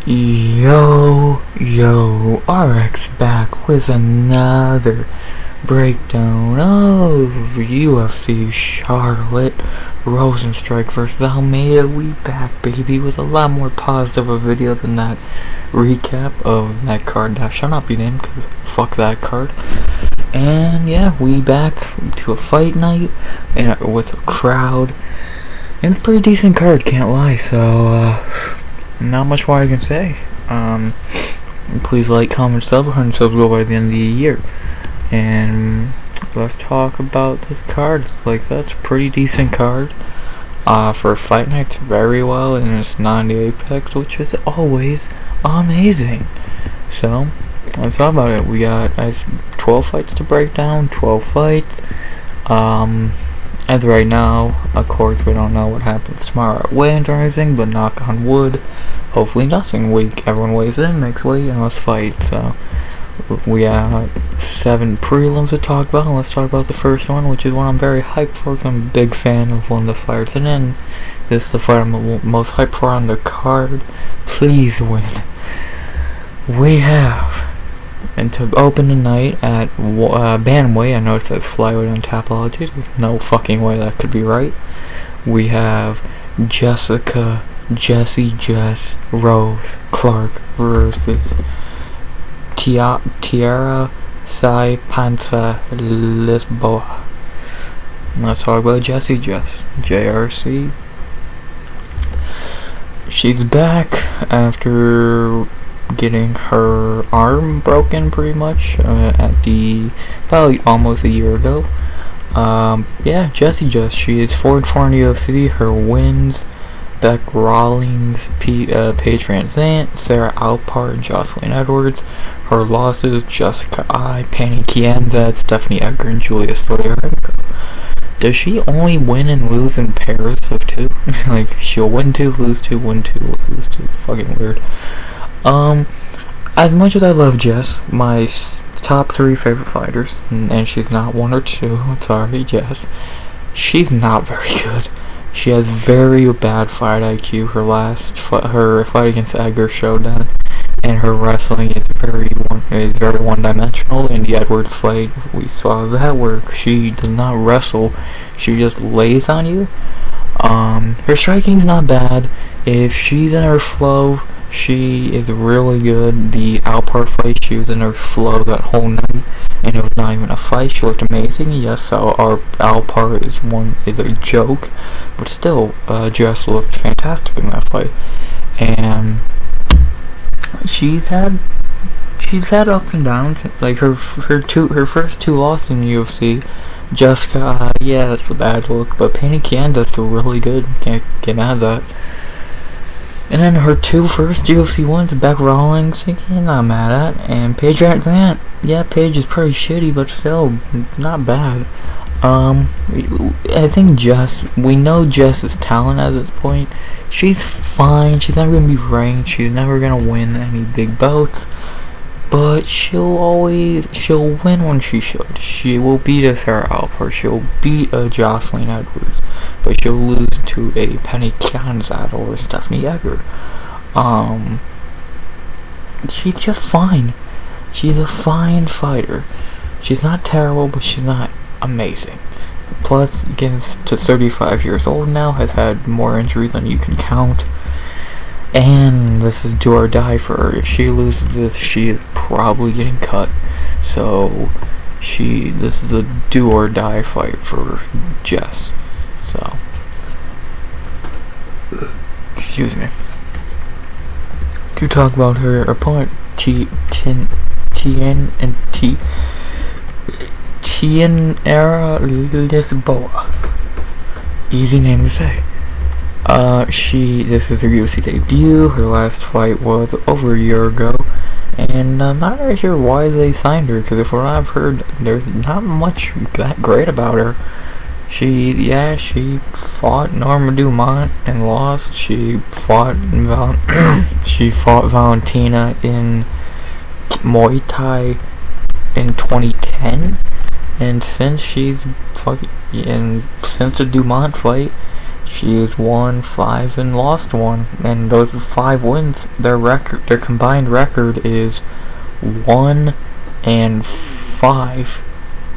Yo, RX back with another breakdown of UFC Charlotte Rozenstruik versus Almeida. We back, baby, with a lot more positive of a video than that recap of that card that shall not be named, because fuck that card. And yeah, we back to a fight night and with a crowd, and it's a pretty decent card, can't lie. So not much more I can say. Please like, comment, sub, 100 subs go by the end of the year. And let's talk about this card. That's a pretty decent card. For fight nights, very well, and it's non-Apex, which is always amazing. So let's talk about it. We got 12 fights to break down. 12 fights. As of right now, of course, we don't know what happens tomorrow at weigh-ins or anything, but knock on wood, hopefully nothing. Everyone weighs in, makes weight, and let's fight. So we have 7 prelims to talk about, and let's talk about the first one, which is one I'm very hyped for, because I'm a big fan of one of the fighters. And then this is the fight I'm most hyped for on the card. Please win. We have, and to open the night at Bantamweight, I know it says flyweight on Tapology, there's no fucking way that could be right. We have Jess Rose Clark versus Tainara Panza Lisboa. Let's talk about Jess. JRC. She's back after getting her arm broken pretty much at the probably almost a year ago. Yeah, Jess. She is 4-4 in the UFC. Her wins: Beck Rawlings, Paige Van Zandt, Sarah Alpart, Jocelyn Edwards. Her losses: Jessica I, Penny Kienza, Stephanie Edgar, and Julia Stoyarenko. Does she only win and lose in pairs of 2? Like, she'll win 2, lose 2, win 2, lose 2. Fucking weird. As much as I love Jess, my top 3 favorite fighters, and she's not 1 or 2, I'm sorry, Jess, she's not very good. She has very bad fight IQ. Her fight against Edgar showed that, and her wrestling is very one-dimensional. In the Edwards fight, we saw that where she does not wrestle, she just lays on you. Her striking's not bad. If she's in her flow, she is really good. The Alpart fight, she was in her flow that whole night, and it was not even a fight. She looked amazing. Yes, so our Alpart is a joke, but still, Jess looked fantastic in that fight. And she's had ups and downs. Like her first 2 losses in the UFC. Jessica, yeah, that's a bad look, but Penny Kienza's really good. Can't get mad at that. And then her 2 first UFC wins, Beck Rawlings, not mad at. And Paige Van Zandt, yeah, Paige is pretty shitty, but still not bad. I think we know Jess's talent at this point. She's fine. She's never gonna be ranked. She's never gonna win any big bouts. But she'll win when she should. She will beat a Sarah Alpert. She'll beat a Jocelyn Edwards. But she'll lose to a Penny Kienza or a Stephanie Edgar. She's just fine. She's a fine fighter. She's not terrible, but she's not amazing. Plus, gets to 35 years old now, has had more injuries than you can count. And this is do or die for her. If she loses this, she is probably getting cut. So this is a do or die fight for Jess. So, excuse me. To talk about her opponent, Tainara Lisboa. Easy name to say. This is her UFC debut. Her last fight was over a year ago, and I'm not really sure why they signed her, because from what I've heard, there's not much that great about her. She fought Norma Dumont and lost. She fought Valentina in Muay Thai in 2010, and since the Dumont fight, She has won 5 and lost 1, and those 5 wins, their combined record is 1 and 5.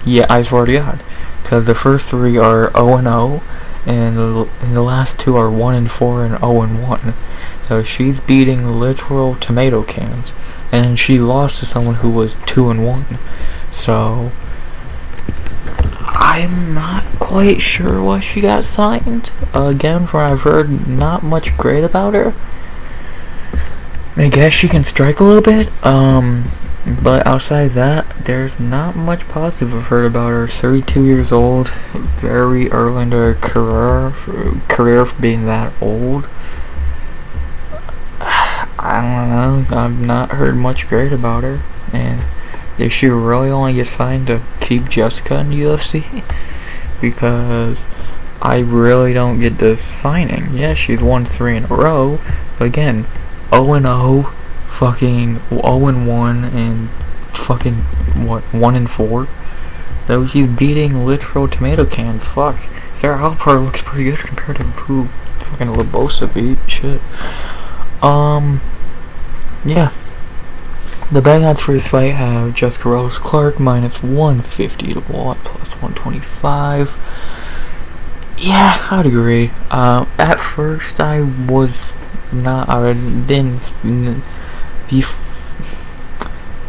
Yeah, I swear to God, because the first 3 are 0 and 0, and the last 2 are 1 and 4 and 0 and 1. So she's beating literal tomato cans, and she lost to someone who was 2 and 1. So I'm not quite sure why she got signed. Again, from what I've heard, not much great about her. I guess she can strike a little bit. But outside that, there's not much positive I've heard about her. 32 years old, very early into her career for being that old. I don't know. I've not heard much great about her, and did she really only get signed to keep Jessica in the UFC? Because I really don't get this signing. Yeah, she's won 3 in a row, but again, 0 and 0, fucking 0 and 1, and fucking what, 1 and 4. So she's beating literal tomato cans. Fuck, Sarah Alpert looks pretty good compared to who fucking Lisboa beat. Shit. Yeah. The betting odds for this fight have Jessica Rose Clark minus 150 to Watt plus 125. Yeah, I'd agree. At first I was not. I didn't.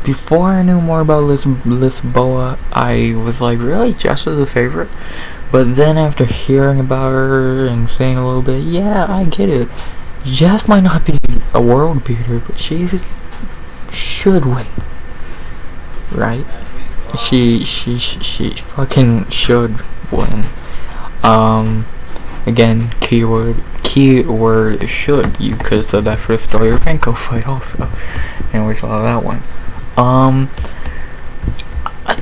Before I knew more about Lisboa, I was like, really, Jessica's the favorite. But then after hearing about her and saying a little bit, yeah, I get it. Jess might not be a world beater, but she should win, right? She fucking should win. Again, keyword should. You could have said that for the Stoyanenko fight also, and we saw that one.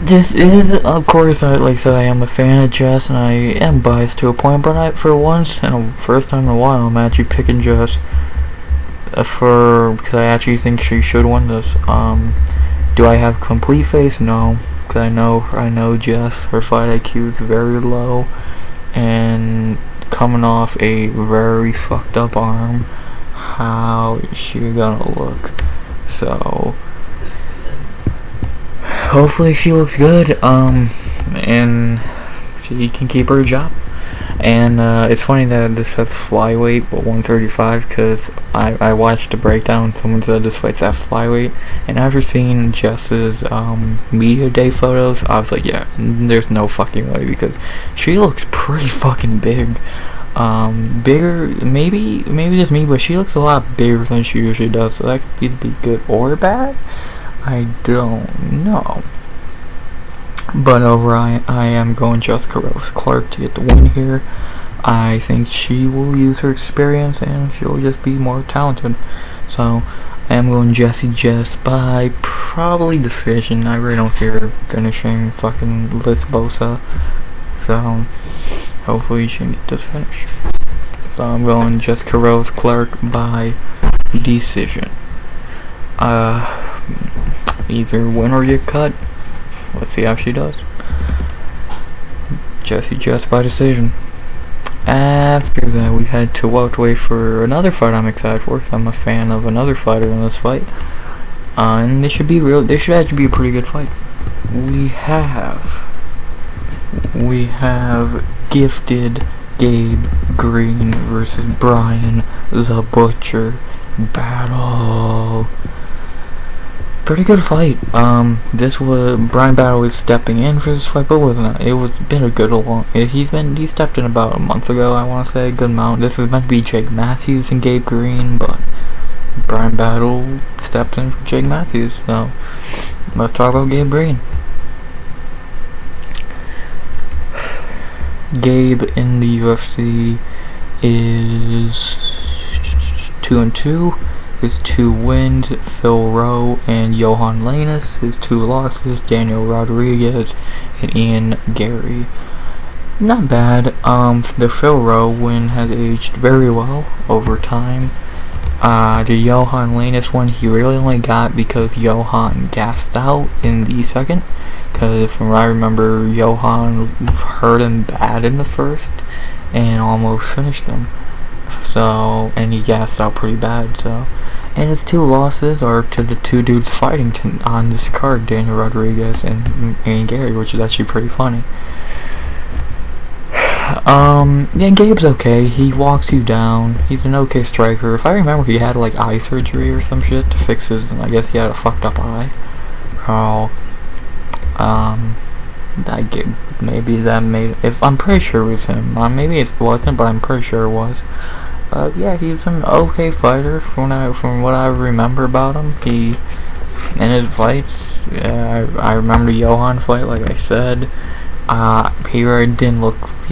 This is, of course, like I said, I am a fan of Jess, and I am biased to a point, but for once, and the first time in a while, I'm actually picking Jess because I actually think she should win this. Do I have complete faith? No, because I know Jess, her fight IQ is very low, and coming off a very fucked up arm, how is she gonna look? So hopefully she looks good, and she can keep her job. And it's funny that this says flyweight but 135, because I watched the breakdown. Someone said this fight's at flyweight, and after seeing Jess's media day photos, I was like, yeah, there's no fucking way, because she looks pretty fucking big. Bigger, maybe just me, but she looks a lot bigger than she usually does, so that could either be good or bad. I don't know. But overall, I am going Jessica Rose Clark to get the win here. I think she will use her experience and she'll just be more talented. So I am going Jess by probably decision. I really don't see her finishing fucking Lisboa. So hopefully she can get this finish. So I'm going Jessica Rose Clark by decision. Either win or get cut. Let's see how she does. Jess by decision. After that, we head to welterweight for another fight I'm excited for, because I'm a fan of another fighter in this fight. And this should actually be a pretty good fight. We have gifted Gabe Green versus Bryan the Butcher battle. Pretty good fight. Bryan Battle was stepping in for this fight, but wasn't. He stepped in about a month ago, I want to say, a good amount. This is meant to be Jake Matthews and Gabe Green, but Bryan Battle stepped in for Jake Matthews. So let's talk about Gabe Green. Gabe in the UFC is 2-2. His 2 wins, Phil Rowe and Johan Lanus. His 2 losses, Daniel Rodriguez and Ian Garry. Not bad. The Phil Rowe win has aged very well over time. The Johan Lanus one, he really only got because Johan gassed out in the second. Because from what I remember, Johan hurt him bad in the first. and almost finished him. So, and he gassed out pretty bad. So, and his 2 losses are to the 2 dudes fighting on this card, Daniel Rodriguez and Garry, which is actually pretty funny. Yeah, Gabe's okay. He walks you down. He's an okay striker. If I remember, he had like eye surgery or some shit to fix his. I guess he had a fucked up eye. Maybe that made. If I'm pretty sure it was him. Maybe it wasn't, but I'm pretty sure it was. Yeah, he's an okay fighter from what I remember about him. He in his fights. I remember the Yeon fight, like I said. He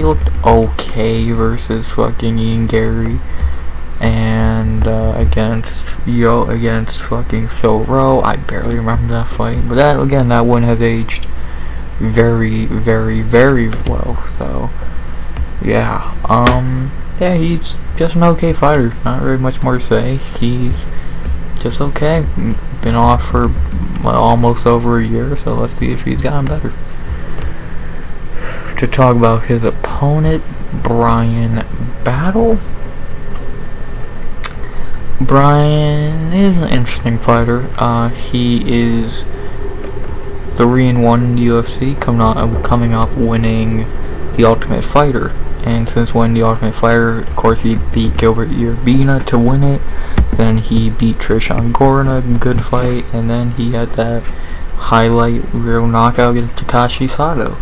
looked okay versus fucking Ian Garry, and against fucking Silva. I barely remember that fight, but that one has aged very, very, very well. So yeah, yeah, he's just an okay fighter. Not very much more to say. He's just okay. Been off for almost over a year, so let's see if he's gotten better. To talk about his opponent, Bryan battle. Bryan is an interesting fighter. He is 3-1 in the UFC, coming off winning the Ultimate Fighter. And since winning the Ultimate Fighter, of course, he beat Gilbert Urbina to win it. Then he beat Trishan Gore in a good fight, and then he had that highlight real knockout against Takashi Sato.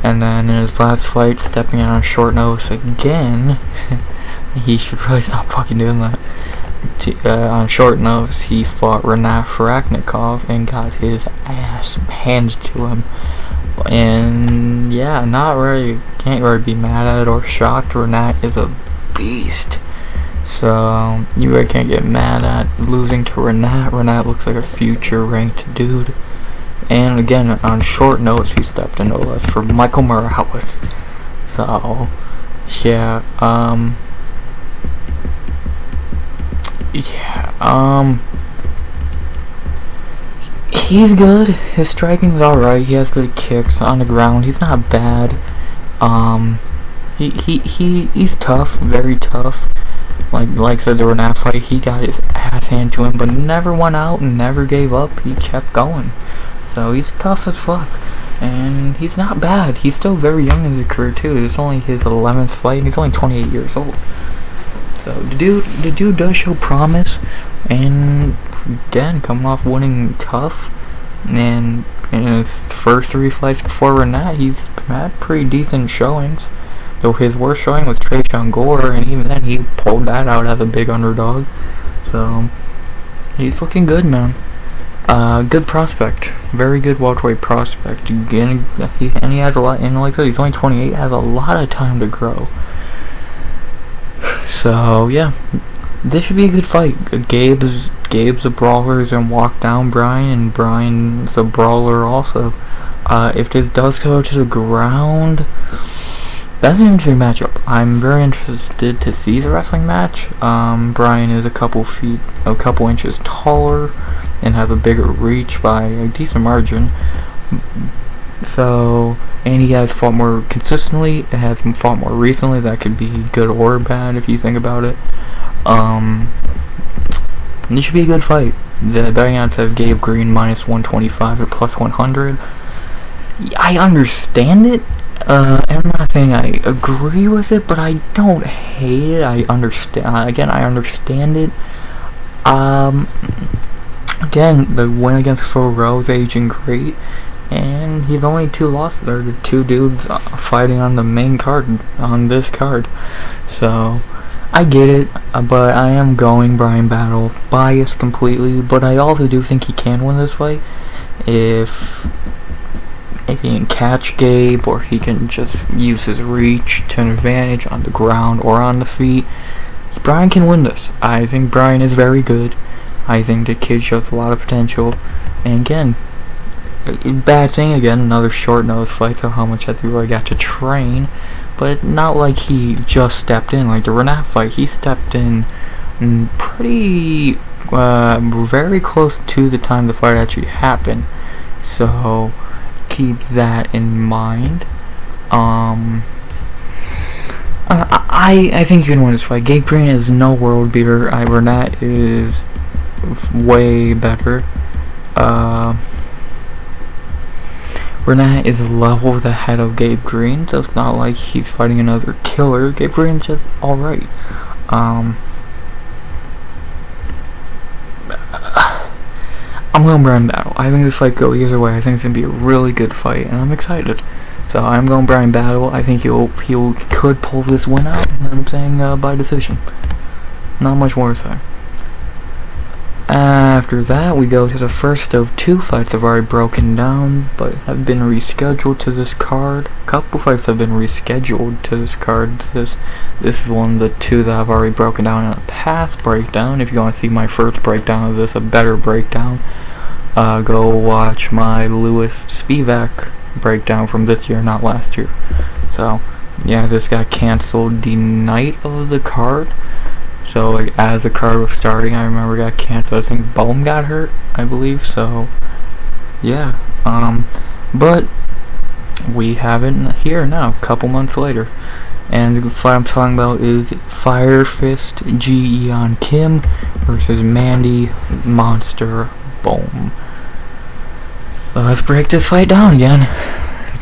And then in his last fight, stepping out on short notice again, he should really stop fucking doing that. On short notice, he fought Renat Faraknikov and got his ass handed to him. And yeah, can't really be mad at it or shocked. Renat is a beast. So you really can't get mad at losing to Renat. Renat looks like a future ranked dude. And again, on short notice, he stepped into us for Michael Morales. So, yeah, he's good. His striking's alright. He has good kicks on the ground. He's not bad. He's tough, very tough. Like I said, the Renat fight, he got his ass handed to him, but never went out and never gave up. He kept going. So he's tough as fuck, and he's not bad. He's still very young in his career too. It's only his 11th fight, and he's only 28 years old. So the dude does show promise, and again, coming off winning tough, and in his first 3 fights before Renat, he's had pretty decent showings. Though his worst showing was Trishan Gore, and even then he pulled that out as a big underdog. So he's looking good, man. Good prospect, very good welterweight prospect. Again, he has a lot, and like I said, he's only 28, has a lot of time to grow. So yeah, this should be a good fight. Gabe's a brawler, he's gonna walk down Bryan, and Bryan's a brawler also. If this does go to the ground, that's an interesting matchup. I'm very interested to see the wrestling match. Bryan is a couple inches taller and have a bigger reach by a decent margin. So, and he has fought more consistently, has fought more recently. That could be good or bad if you think about it. This should be a good fight. The betting odds have Gabe Green minus 125 or plus 100. I understand it. I'm not saying I agree with it, but I don't hate it. I understand. I understand it. Again, the win against Phil Rose aging great, and he's only 2 losses. They're the 2 dudes fighting on the main card, on this card. So, I get it, but I am going Bryan battle, biased completely, but I also do think he can win this fight if he can catch Gabe, or he can just use his reach to an advantage on the ground or on the feet. Bryan can win this. I think Bryan is very good. I think the kid shows a lot of potential, and again, bad thing again, another short notice fight, so how much has he really got to train, but not like he just stepped in, like the Renat fight, he stepped in pretty, very close to the time the fight actually happened, so keep that in mind. I think you can win this fight. Gabe Green is no world beater. Renat is way better. Renat is level with the head of Gabe Green, so it's not like he's fighting another killer. Gabe Green's just alright. I'm going Bryan Battle. I think this fight go either way. I think it's gonna be a really good fight, and I'm excited. So I'm going Bryan Battle. I think he could pull this one out, and I'm saying by decision. Not much more to say. After that, we go to the first of 2 fights that have already broken down, but have been rescheduled to this card. A couple fights have been rescheduled to this card. This is one of the 2 that I've already broken down in a past breakdown. If you want to see my first breakdown of this, a better breakdown, go watch my Lewis Spivak breakdown from this year, not last year. So, yeah, this got cancelled the night of the card. So, like, as the card was starting, I remember it got canceled. I think Bohm got hurt, I believe. So, yeah. But we have it here now, a couple months later. And the fight I'm talking about is Fire Fist Yeon Kim versus Mandy Monster Bohm. Let's break this fight down again.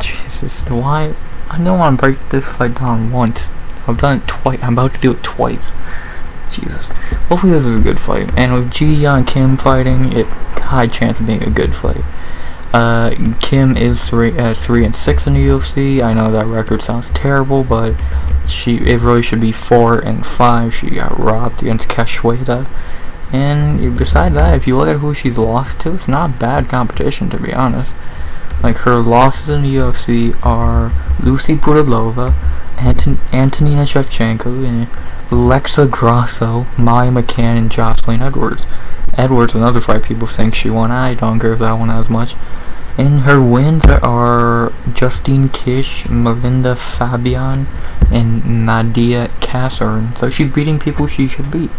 Jesus, why? I don't want to break this fight down once. I've done it twice. I'm about to do it twice. Jesus. Hopefully this is a good fight. And with Yeon Kim fighting, it high chance of being a good fight. Kim is 3-6 in the UFC. I know that record sounds terrible, but it really should be 4-5. She got robbed against Keshweda. And besides that, if you look at who she's lost to, it's not bad competition, to be honest. Like, her losses in the UFC are Lucy Budilova, Antonina Shevchenko, and Alexa Grasso, Maya McCann, and Jocelyn Edwards. Edwards, another fight people think she won. I don't agree with that one as much. And her wins are Justine Kish, Melinda Fabian, and Nadia Kasserine. So she's beating people she should beat.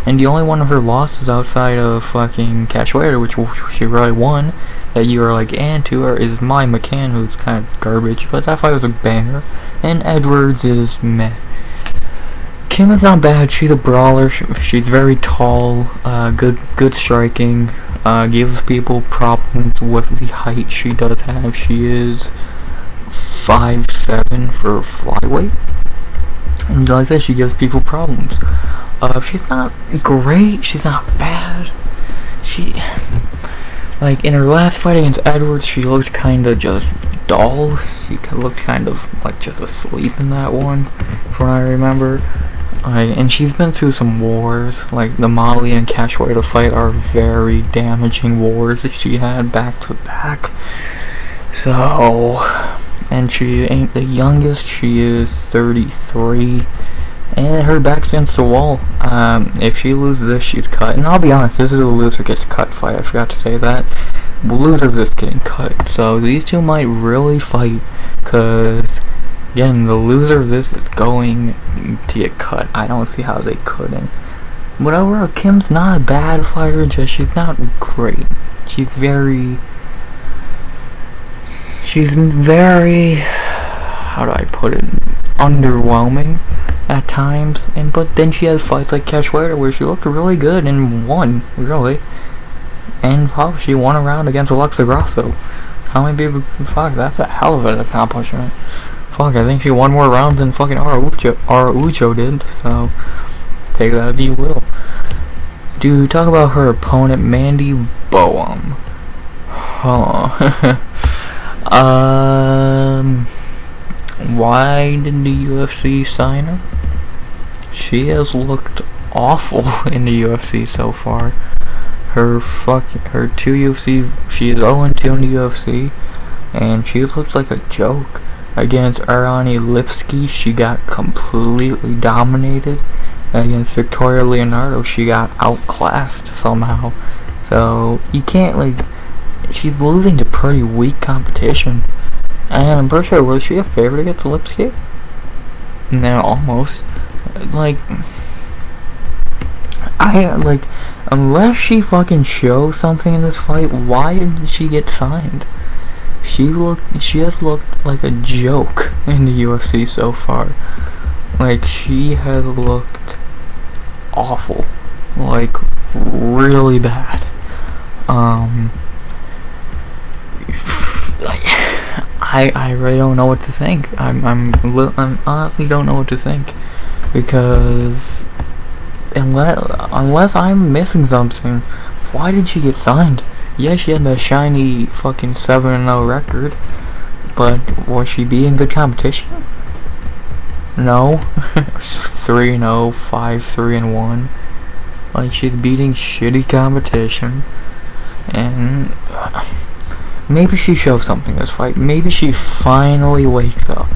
And the only one of her losses outside of fucking Keshweda, which she really won, that you are like into, is Maya McCann, who's kind of garbage, but that fight was a banger. And Edwards is meh. Kim is not bad. She's a brawler. She's very tall. Good striking. Gives people problems with the height she does have. She is 5'7" for flyweight. And like that, she gives people problems. She's not great. She's not bad. Like, in her last fight against Edwards, she looked kind of just dull. She looked kind of like just asleep in that one, from what I remember. And she's been through some wars. Like, the Molly and Keshweda fight are very damaging wars that she had back to back. So, and she ain't the youngest. She is 33. And her back's against the wall. If she loses this, she's cut. And I'll be honest, this is a loser gets cut fight. I forgot to say that. Loser of this getting cut. So these two might really fight. Because, again, the loser of this is going to get cut. I don't see how they couldn't. But overall, Kim's not a bad fighter. Just she's not great. She's very... how do I put it? Underwhelming at times, but then she has fights like Keshweda where she looked really good and won, really. And fuck, she won a round against Alexa Grasso. How many people? Fuck, that's a hell of an accomplishment. Fuck, I think she won more rounds than fucking Araujo did. So take that as you will. To talk about her opponent, Mandy Bohm. Why did the UFC sign her? She has looked awful in the UFC so far. Her 2 UFC, she is 0-2 in the UFC, and she looks like a joke. Against Ariane Lipski, she got completely dominated. Against Victoria Leonardo, she got outclassed somehow. So you can't, like, she's losing to pretty weak competition. And I'm pretty sure, was she a favorite against Lipski? No, almost. Like, unless she fucking shows something in this fight, why did she get signed? She has looked like a joke in the UFC so far. Like, she has looked awful. Like, really bad. Like, I really don't know what to think. I'm honestly don't know what to think, because unless I'm missing something, why did she get signed? Yeah, she had the shiny fucking 7-0 record, but was she beating good competition? No. 3-0, 5-3-1. Like, she's beating shitty competition, and maybe she shows something this fight. Maybe she finally wakes up.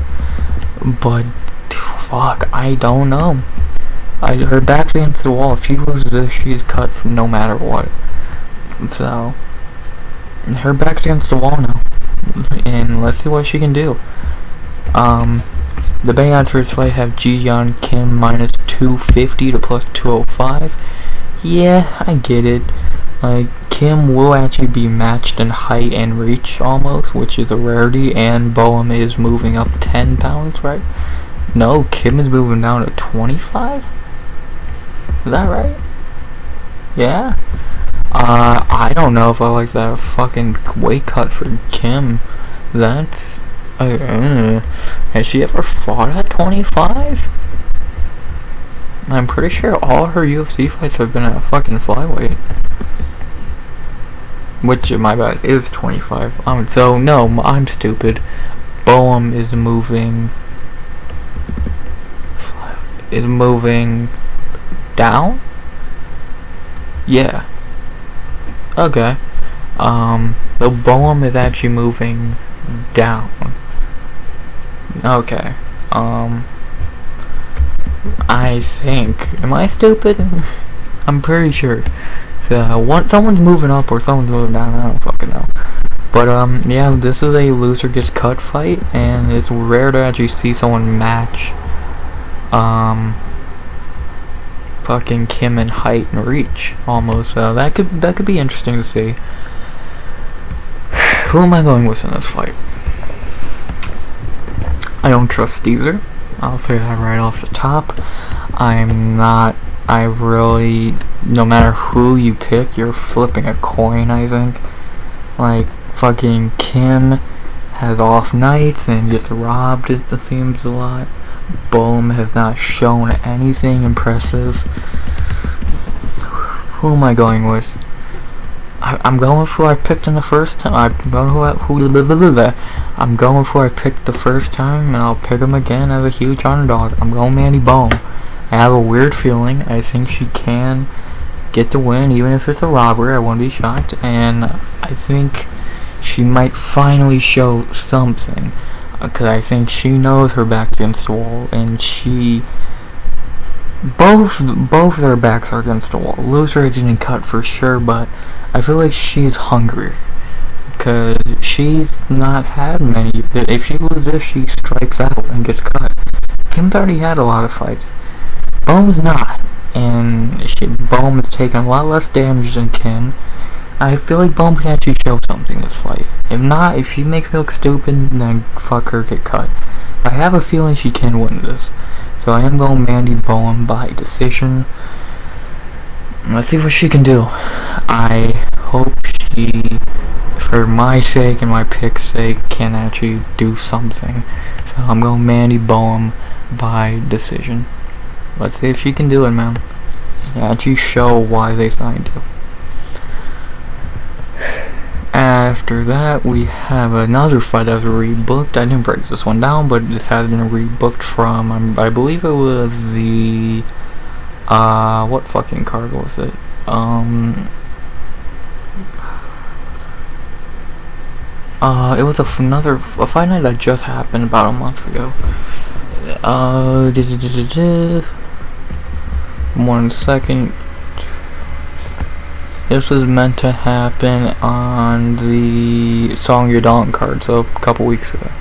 But fuck, I don't know. Her back's against the wall. If she loses this, she's cut from no matter what. So her back's against the wall now, and let's see what she can do. The betting odds for this fight have Yeon Kim minus 250 to plus 205. Yeah, I get it. Like, Kim will actually be matched in height and reach almost, which is a rarity, and Bohm is moving up 10 pounds, right? No, Kim is moving down to 25? Is that right? Yeah? I don't know if I like that fucking weight cut for Kim. That's... has she ever fought at 25? I'm pretty sure all her UFC fights have been at fucking flyweight. Which, my bad, is 25. So, no, I'm stupid. Bohm is moving... down? Yeah. Okay. The Bohm is actually moving down. Okay. I think. Am I stupid? I'm pretty sure. So, someone's moving up or someone's moving down, I don't fucking know. But, yeah, this is a loser gets cut fight, and it's rare to actually see someone match, fucking Kim in height and reach, almost. So, that could be interesting to see. Who am I going with in this fight? I don't trust either. I'll say that right off the top. I really, no matter who you pick, you're flipping a coin, I think. Like, fucking Kim has off nights and gets robbed, it seems a lot. Bohm has not shown anything impressive. Who am I going with? I'm going for who I picked in the first time. I'm going for who I picked the first time, and I'll pick him again as a huge underdog. I'm going Mandy Bohm. I have a weird feeling. I think she can get the win, even if it's a robbery. I won't be shocked, and I think she might finally show something, because I think she knows her back's against the wall, and both their backs are against the wall. Loser is getting cut for sure, but I feel like she's hungry, because she's not had many. If she loses, she strikes out and gets cut. Kim's already had a lot of fights. Bohm's not, and Bohm has taken a lot less damage than Kim. I feel like Bohm can actually show something this fight. If not, if she makes me look stupid, then fuck her, get cut. But I have a feeling she can win this. So I am going Mandy Bohm by decision. Let's see what she can do. I hope she, for my sake and my pick's sake, can actually do something. So I'm going Mandy Bohm by decision. Let's see if she can do it, man. Actually show why they signed you. After that, we have another fight that was rebooked. I didn't break this one down, but this has been rebooked from, I believe it was the, what fucking card was it? It was a fight night that just happened about a month ago. 1 second. This was meant to happen on the Song Your Dawn card, so a couple weeks ago.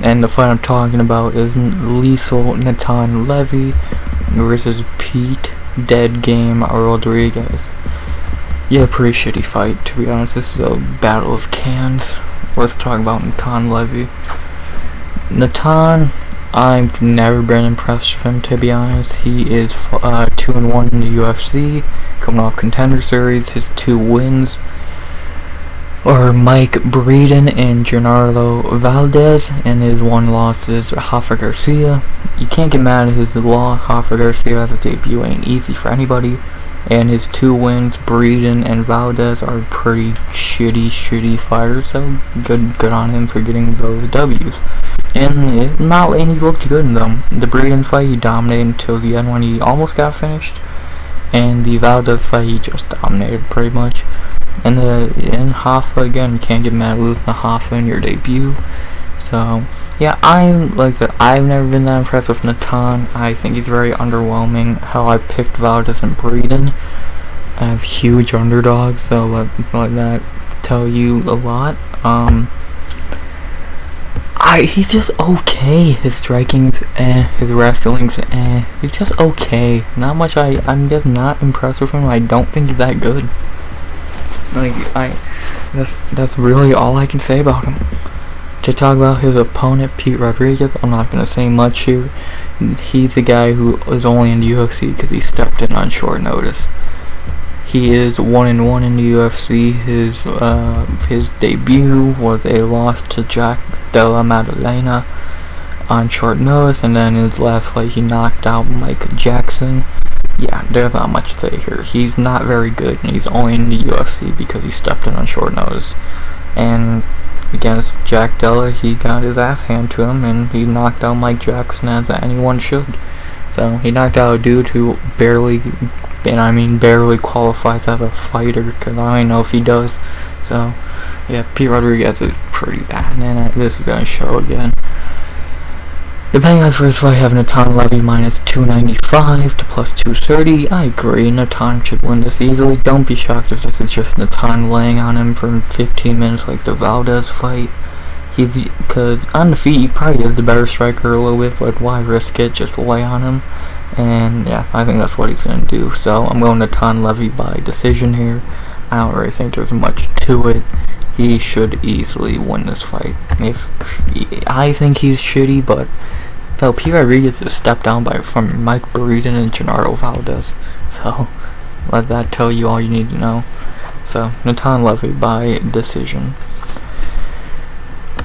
And the fight I'm talking about is Natan Levy versus Pete Dead Game Rodriguez. Yeah, pretty shitty fight, to be honest. This is a battle of cans. let's talk about Natan Levy. Natan, I've never been impressed with him, to be honest. He is 2-1 in the UFC, coming off Contender Series. His 2 wins are Mike Breeden and Gennaro Valdez, and his 1 loss is Rafa Garcia. You can't get mad at his loss. Rafa Garcia as a debut ain't easy for anybody. And his 2 wins, Breeden and Valdez, are pretty shitty fighters, so good on him for getting those W's. And he looked good in them. The Breeden fight, he dominated until the end when he almost got finished. And the Valdez fight, he just dominated pretty much. And in Hoffa, again, you can't get mad at losing to Hoffa in your debut. So, yeah, I've never been that impressed with Natan. I think he's very underwhelming. How I picked Valdez and Breeden as huge underdogs, so let that tell you a lot. He's just okay. His striking's his wrestling's he's just okay. Not much. I'm just not impressed with him. I don't think he's that good. That's really all I can say about him. To talk about his opponent, Pete Rodriguez, I'm not going to say much here. He's the guy who is only in the UFC because he stepped in on short notice. He is 1-1 in the UFC. His debut was a loss to Jack Della Maddalena on short notice, and then in his last fight he knocked out Mike Jackson. Yeah, there's not much to say here. He's not very good, and he's only in the UFC because he stepped in on short notice. And against Jack Della, he got his ass handed to him, and he knocked out Mike Jackson as anyone should. So he knocked out a dude who barely qualifies as a fighter, because I don't know if he does. So yeah, Pete Rodriguez is pretty bad, and this is going to show again. Depending on his first fight, I have Natan Levy minus 295 to plus 230. I agree, Natan should win this easily. Don't be shocked if this is just Natan laying on him for 15 minutes like the Valdez fight. Because on the feet, he probably is the better striker a little bit, but why risk it? Just lay on him. And yeah, I think that's what he's going to do. So I'm going Natan Levy by decision here. I don't really think there's much to it. He should easily win this fight. I think he's shitty, but Pete Rodriguez is stepped down from Mike Breeden and Gennaro Valdez. So let that tell you all you need to know. So Natan Levy by decision.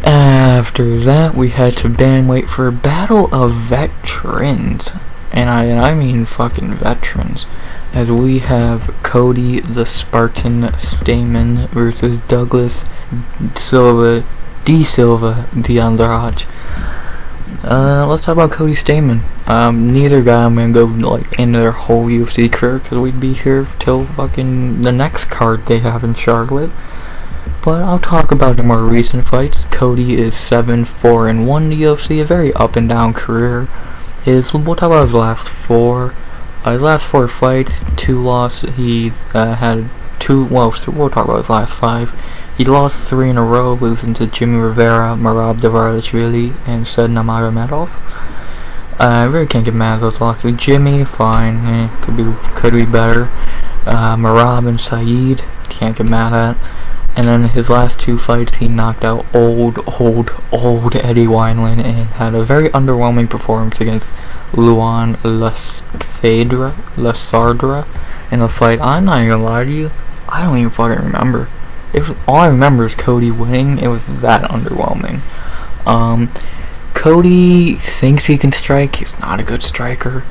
After that, we had to bantamweight for a battle of veterans, and I mean fucking veterans, as we have Cody the Spartan Stamann versus Douglas Silva de Andrade. Let's talk about Cody Stamann. Neither guy I'm gonna go into their whole UFC career, because we'd be here till fucking the next card they have in Charlotte. But I'll talk about the more recent fights. Cody is 7-4-1 in the UFC, a very up and down career. We'll talk about his last four. His last 4 fights, 2 losses. He had 2. Well, we'll talk about his last 5. He lost 3 in a row, losing to Jimmy Rivera, Merab Dvalishvili, and Said Nurmagomedov. I really can't get mad at those losses. Jimmy, fine, could be better. Merab and Saeed, can't get mad at. And then his last 2 fights, he knocked out old Eddie Wineland and had a very underwhelming performance against Luan Lasardra in a fight. I'm not even gonna lie to you, I don't even fucking remember. All I remember is Cody winning. It was that underwhelming. Cody thinks he can strike. He's not a good striker.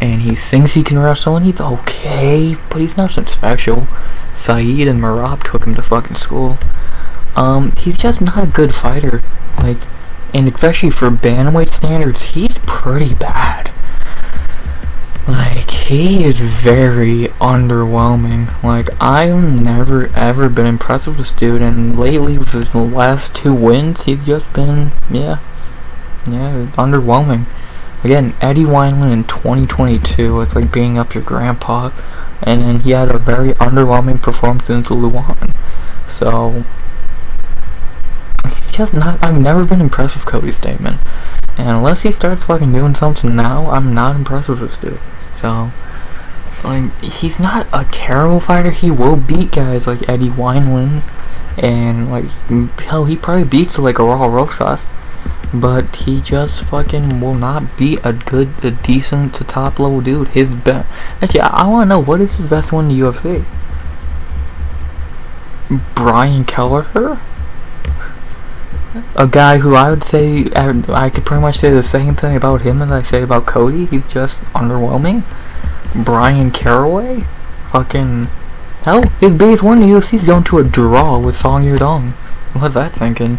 And he thinks he can wrestle, and he's okay, but he's nothing special. Saeed and Merab took him to fucking school. He's just not a good fighter. And especially for bantamweight standards, he's pretty bad. He is very underwhelming. I've never ever been impressed with this dude, and lately with his last 2 wins, he's just been, underwhelming. Again, Eddie Wineland in 2022, it's like beating up your grandpa, and then he had a very underwhelming performance against Luan. So, he's just not, I've never been impressed with Cody Stamann. And unless he starts fucking doing something now, I'm not impressed with this dude. So, he's not a terrible fighter. He will beat guys like Eddie Wineland And like, hell, he probably beats like a Raw Rosas, but he just fucking will not beat a decent to top level dude. His best. Actually, I want to know, what is his best one in the UFC? Bryan Kelleher? A guy who I would say, I could pretty much say the same thing about him as I say about Cody. He's just underwhelming. Bryan Caraway? Fucking hell, his biggest one in the UFC is going to a draw with Song Yudong. What's that thinking?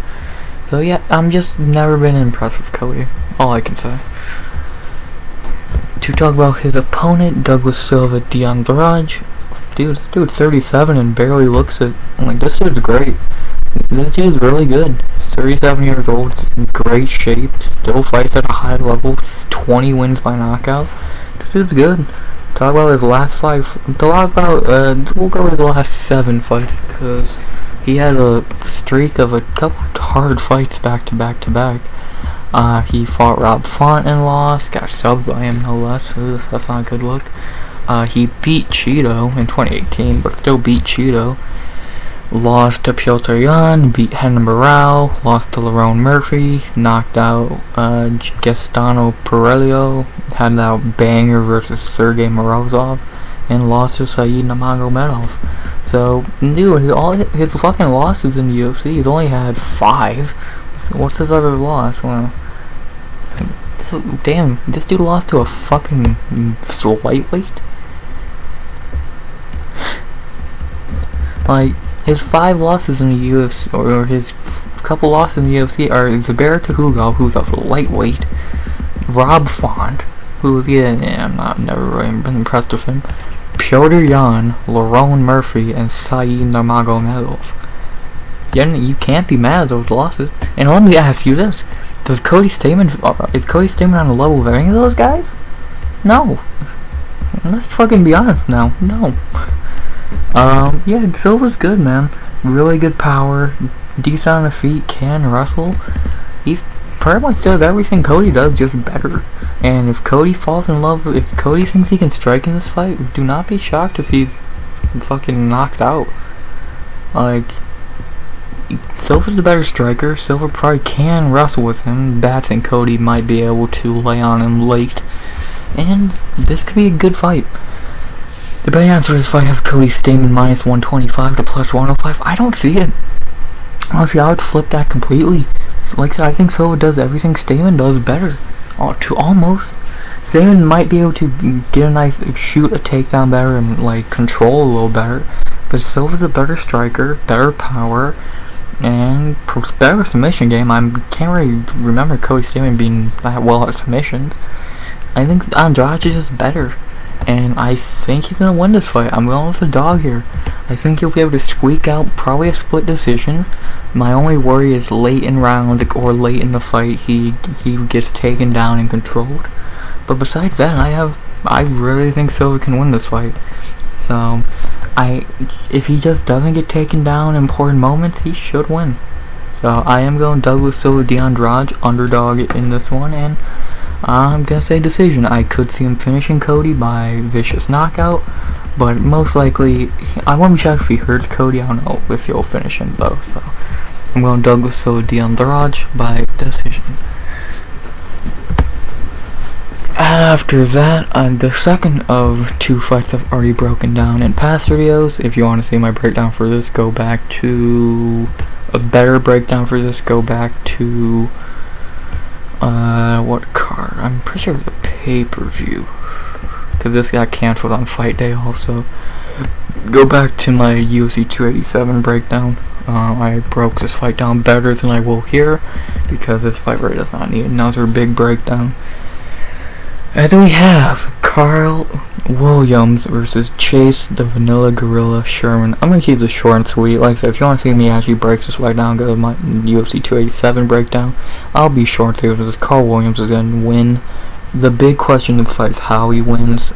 So yeah, I'm just never been impressed with Cody. All I can say. To talk about his opponent, Douglas Silva de Andrade. Dude, this dude's 37 and barely looks it. I'm like, this dude's great. This dude's really good. 37 years old, great shape, still fights at a high level, 20 wins by knockout. This dude's good. Talk about his last 5. Talk about, we'll go his last 7 fights, because he had a streak of a couple hard fights back to back to back. He fought Rob Font and lost, got subbed by him no less. Ugh, that's not a good look. He beat Cheeto in 2018, but still beat Cheeto. Lost to Piotr Jan, beat Henry Morale, lost to Lerone Murphy, knocked out Gastano Perelio, had that banger versus Sergey Morozov, and lost to Said Nurmagomedov. So, dude, all his fucking losses in the UFC, he's only had 5. What's his other loss? Well, so, damn, this dude lost to a fucking lightweight? Like, his 5 losses in the UFC, or his couple losses in the UFC, are Zubair Hugo, who's a lightweight, Rob Font, who's, I'm never really been impressed with him, Piotr Jan, Lerone Murphy, and Said Nurmagomedov. You can't be mad at those losses. And let me ask you this: is Cody Stamann on the level of any of those guys? No. Let's fucking be honest now. No. Yeah, Silva's good, man. Really good power, decent on the feet, can wrestle. He's pretty much does everything Cody does, just better. And if Cody falls in love, if Cody thinks he can strike in this fight, do not be shocked if he's fucking knocked out. Like, Silva's the better striker. Silva probably can wrestle with him. I think Cody might be able to lay on him late. And this could be a good fight. The betting odds for this fight have Cody Stamann minus 125 to plus 105. I don't see it. Honestly, I would flip that completely. Like I said, I think Silva does everything Stamann does better. Almost. Stamann might be able to get a nice, shoot a takedown better and like control a little better. But Silva's a better striker, better power, and better submission game. I can't really remember Cody Stamann being that well at submissions. I think Andrade is just better. And I think he's going to win this fight. I'm going with the dog here. I think he'll be able to squeak out probably a split decision. My only worry is late in rounds or late in the fight he gets taken down and controlled. But besides that, I really think Silva can win this fight. So if he just doesn't get taken down in important moments, he should win. So I am going Douglas Silva de Andrade, underdog in this one, and I'm gonna say decision. I could see him finishing Cody by vicious knockout, but most likely, I won't be shocked if he hurts Cody. I don't know if he'll finish him though. So I'm going Douglas Silva de Andrade by decision. After that, the second of 2 fights I've already broken down in past videos. If you want to see my breakdown for this, go back to a better breakdown for this. Go back to what card? I'm pretty sure it was a pay-per-view, because this got cancelled on fight day also. Go back to my UFC 287 breakdown. I broke this fight down better than I will here, because this fight really does not need another big breakdown. And then we have Karl Williams versus Chase the Vanilla Gorilla Sherman. I'm going to keep this short and sweet. Like I said, if you want to see me actually break this fight down, go to my UFC 287 breakdown. I'll be short and sweet because Karl Williams is going to win. The big question in the fight is how he wins.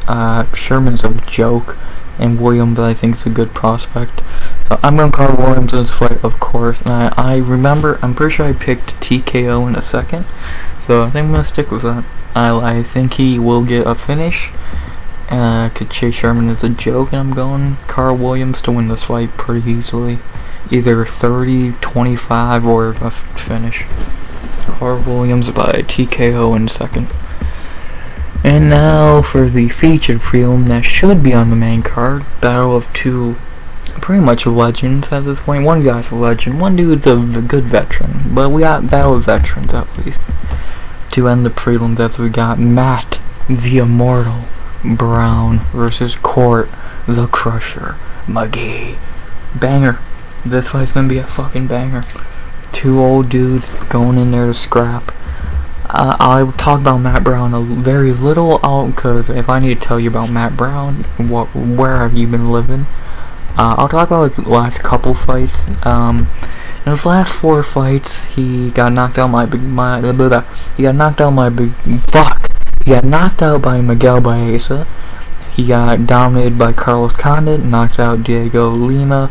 Sherman's a joke, and Williams I think is a good prospect. So I'm going Karl Williams in this fight, of course. And I remember, I'm pretty sure I picked TKO in a second. So I think I'm going to stick with that. I think he will get a finish. Cause Chase Sherman is a joke, and I'm going Karl Williams to win this fight pretty easily. either 30-25 or a finish. Karl Williams by TKO in second. And now for the featured prelim that should be on the main card. Battle of two pretty much legends at this point. One guy's a legend, one dude's a good veteran. But we got battle of veterans at least. To end the prelims, as we got Matt the Immortal Brown versus Court the Crusher McGee. Banger. This fight's gonna be a fucking banger. Two old dudes going in there to scrap. I'll talk about Matt Brown a very little, because if I need to tell you about Matt Brown, where have you been living? I'll talk about his last couple fights. In his last 4 fights, he got knocked out He got knocked out by Miguel Baeza. He got dominated by Carlos Condit, knocked out Diego Lima,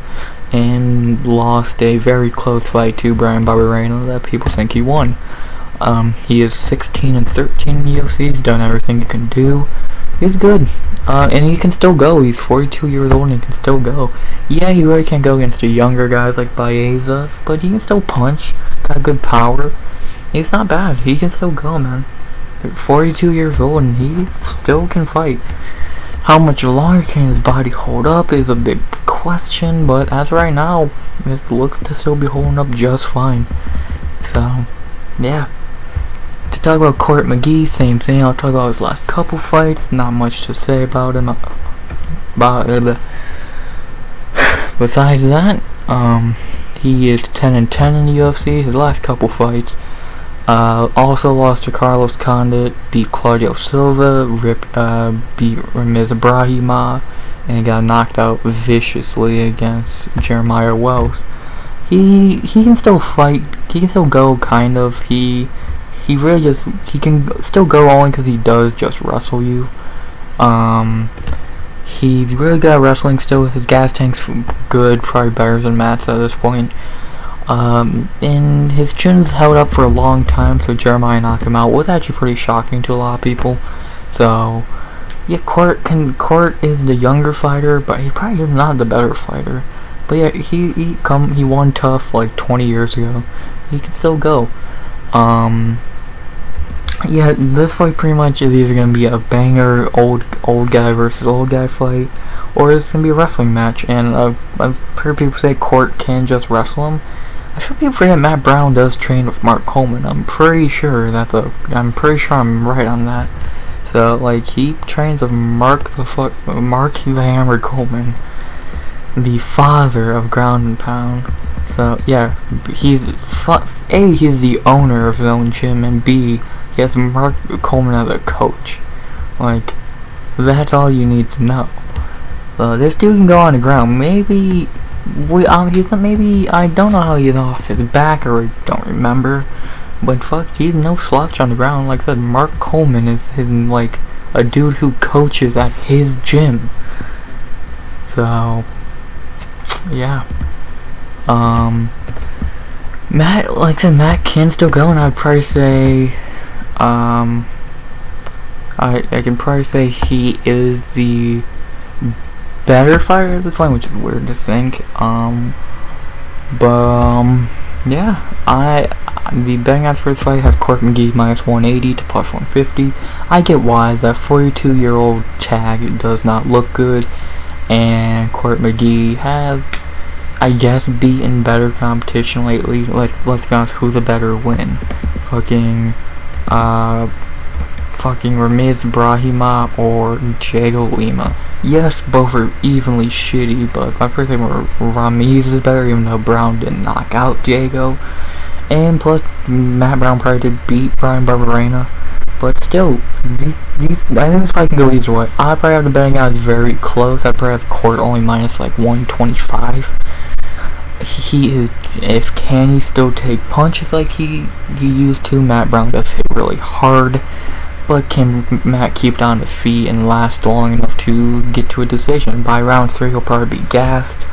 and lost a very close fight to Bryan that people think he won. He is 16-13 in the UFC. He's done everything he can do. He's good. And he can still go. He's 42 years old and he can still go. Yeah, he really can't go against the younger guys like Baeza, but he can still punch. Got good power. He's not bad. He can still go, man. 42 years old and he still can fight. How much longer can his body hold up is a big question, but as of right now, it looks to still be holding up just fine. So, yeah. To talk about Court McGee, same thing. I'll talk about his last couple fights. Not much to say about him. Besides that, he is 10-10 in the UFC. His last couple fights. Also lost to Carlos Condit, beat Claudio Silva, beat Ramiz Brahima, and got knocked out viciously against Jeremiah Wells. He can still fight. He can still go, kind of. He can still go only because he does just wrestle you. He's really good at wrestling still. His gas tank's good, probably better than Matt's at this point. And his chin's held up for a long time, so Jeremiah knocked him out. Was actually pretty shocking to a lot of people. So, yeah, Court is the younger fighter, but he probably is not the better fighter. But yeah, he won tough like 20 years ago. He can still go. Yeah, this fight pretty much is either gonna be a banger old guy versus old guy fight, or it's gonna be a wrestling match. And I've heard people say Court can just wrestle him. I should people forget Matt Brown does train with Mark Coleman. I'm pretty sure I'm right on that. So like he trains with Mark the Hammer Coleman, the father of ground and pound. So yeah, he's the owner of his own gym, and B, he has Mark Coleman as a coach. Like, that's all you need to know. This dude can go on the ground. Maybe I don't know how he's off his back, or I don't remember. But fuck, he's no slouch on the ground. Like I said, Mark Coleman is like a dude who coaches at his gym. So yeah. Matt can still go, and I'd probably say, I can probably say he is the better fighter at this point, which is weird to think. Yeah, the betting odds for this fight have Court McGee minus 180 to plus 150. I get why. That 42-year-old tag does not look good, and Court McGee has, I guess, beaten better competition lately. Let's be honest, who's a better win? Fucking Ramiz Brahima or Diego Lima? Yes, both are evenly shitty, but I pretty think Ramiz is better, even though Brown didn't knock out Diego. And plus, Matt Brown probably did beat Bryan Barberena. But still, I think this fight can go either way. I probably have the betting odds very close. I probably have Court only minus like 125. Can he still take punches like he used to? Matt Brown does hit really hard, but can Matt keep down his feet and last long enough to get to a decision? By round 3, he'll probably be gassed.